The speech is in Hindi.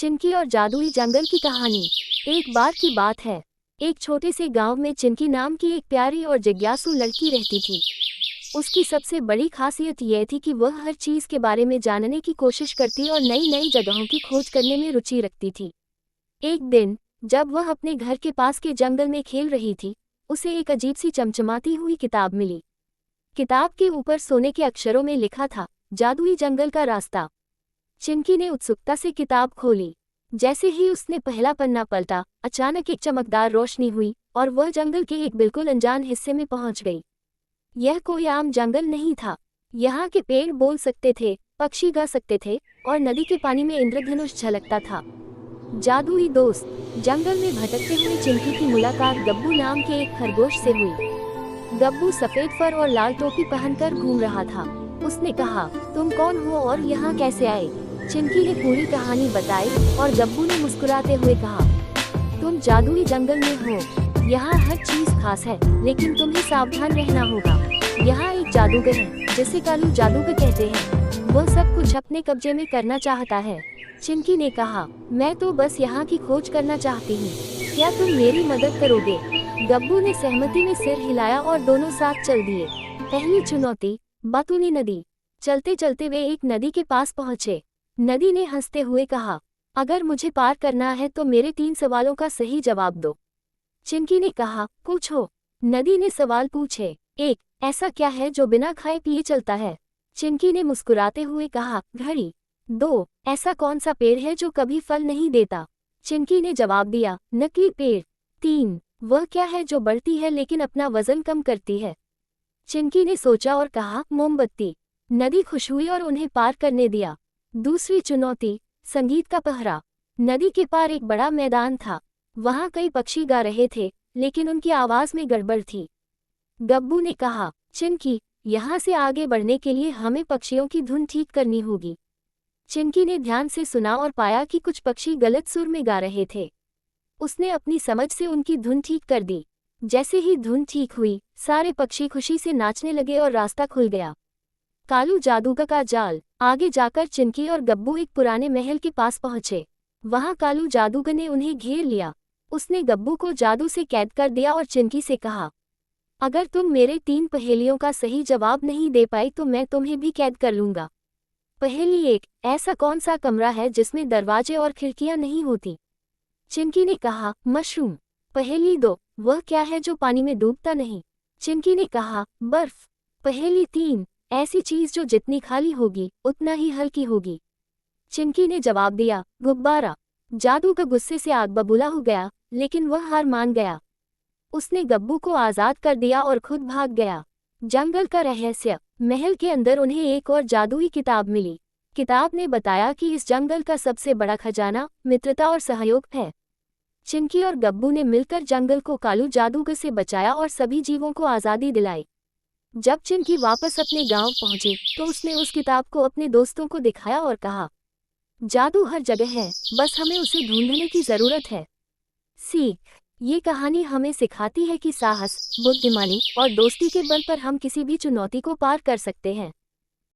चिंकी और जादुई जंगल की कहानी। एक बार की बात है, एक छोटे से गांव में चिंकी नाम की एक प्यारी और जिज्ञासु लड़की रहती थी। उसकी सबसे बड़ी खासियत यह थी कि वह हर चीज के बारे में जानने की कोशिश करती और नई नई जगहों की खोज करने में रुचि रखती थी। एक दिन जब वह अपने घर के पास के जंगल में खेल रही थी, उसे एक अजीब सी चमचमाती हुई किताब मिली। किताब के ऊपर सोने के अक्षरों में लिखा था, जादुई जंगल का रास्ता। चिंकी ने उत्सुकता से किताब खोली। जैसे ही उसने पहला पन्ना पलटा, अचानक एक चमकदार रोशनी हुई और वह जंगल के एक बिल्कुल अनजान हिस्से में पहुंच गई। यह कोई आम जंगल नहीं था। यहाँ के पेड़ बोल सकते थे, पक्षी गा सकते थे और नदी के पानी में इंद्रधनुष झलकता था। जादुई दोस्त। जंगल में भटकते हुए चिंकी की मुलाकात गब्बू नाम के एक खरगोश से हुई। गब्बू सफेद फर और लाल टोपी पहनकर घूम रहा था। उसने कहा, तुम कौन हो और यहाँ कैसे आए? चिंकी ने पूरी कहानी बताई और गब्बू ने मुस्कुराते हुए कहा, तुम जादुई जंगल में हो। यहाँ हर चीज खास है, लेकिन तुम्हें सावधान रहना होगा। यहाँ एक जादूगर है जिसे कालू जादूगर कहते हैं। वह सब कुछ अपने कब्जे में करना चाहता है। चिंकी ने कहा, मैं तो बस यहाँ की खोज करना चाहती हूँ। क्या तुम मेरी मदद करोगे? गब्बू ने सहमति में सिर हिलाया और दोनों साथ चल दिए। पहली चुनौती, बातूनी नदी। चलते चलते वे एक नदी के पास पहुँचे। नदी ने हंसते हुए कहा, अगर मुझे पार करना है तो मेरे 3 सवालों का सही जवाब दो। चिंकी ने कहा, पूछो। नदी ने सवाल पूछे। 1. ऐसा क्या है जो बिना खाए पिए चलता है? चिंकी ने मुस्कुराते हुए कहा, घड़ी। 2. ऐसा कौन सा पेड़ है जो कभी फल नहीं देता? चिंकी ने जवाब दिया, नकली पेड़। 3. वह क्या है जो बढ़ती है लेकिन अपना वजन कम करती है? चिंकी ने सोचा और कहा, मोमबत्ती। नदी खुश हुई और उन्हें पार करने दिया। दूसरी चुनौती, संगीत का पहरा। नदी के पार एक बड़ा मैदान था। वहां कई पक्षी गा रहे थे, लेकिन उनकी आवाज में गड़बड़ थी। गब्बू ने कहा, चिंकी, यहाँ से आगे बढ़ने के लिए हमें पक्षियों की धुन ठीक करनी होगी। चिंकी ने ध्यान से सुना और पाया कि कुछ पक्षी गलत सुर में गा रहे थे। उसने अपनी समझ से उनकी धुन ठीक कर दी। जैसे ही धुन ठीक हुई, सारे पक्षी खुशी से नाचने लगे और रास्ता खुल गया। कालू जादूगर का जाल। आगे जाकर चिंकी और गब्बू एक पुराने महल के पास पहुंचे। वहां कालू जादूगर ने उन्हें घेर लिया। उसने गब्बू को जादू से कैद कर दिया और चिंकी से कहा, अगर तुम मेरे 3 पहेलियों का सही जवाब नहीं दे पाई तो मैं तुम्हें भी कैद कर लूंगा। पहेली 1, ऐसा कौन सा कमरा है जिसमें दरवाजे और खिड़कियां नहीं होती? चिंकी ने कहा, मशरूम। पहेली 2, वह क्या है जो पानी में डूबता नहीं? चिंकी ने कहा, बर्फ। पहेली 3, ऐसी चीज जो जितनी खाली होगी उतना ही हल्की होगी। चिंकी ने जवाब दिया, गुब्बारा। जादूगर गुस्से से आग बबूला हो गया, लेकिन वह हार मान गया। उसने गब्बू को आजाद कर दिया और खुद भाग गया। जंगल का रहस्य। महल के अंदर उन्हें एक और जादुई किताब मिली। किताब ने बताया कि इस जंगल का सबसे बड़ा खजाना मित्रता और सहयोग है। चिंकी और गब्बू ने मिलकर जंगल को कालू जादूगर से बचाया और सभी जीवों को आज़ादी दिलाई। जब चिंकी वापस अपने गांव पहुंची तो उसने उस किताब को अपने दोस्तों को दिखाया और कहा, जादू हर जगह है, बस हमें उसे ढूंढने की जरूरत है। सीख। ये कहानी हमें सिखाती है कि साहस, बुद्धिमानी और दोस्ती के बल पर हम किसी भी चुनौती को पार कर सकते हैं।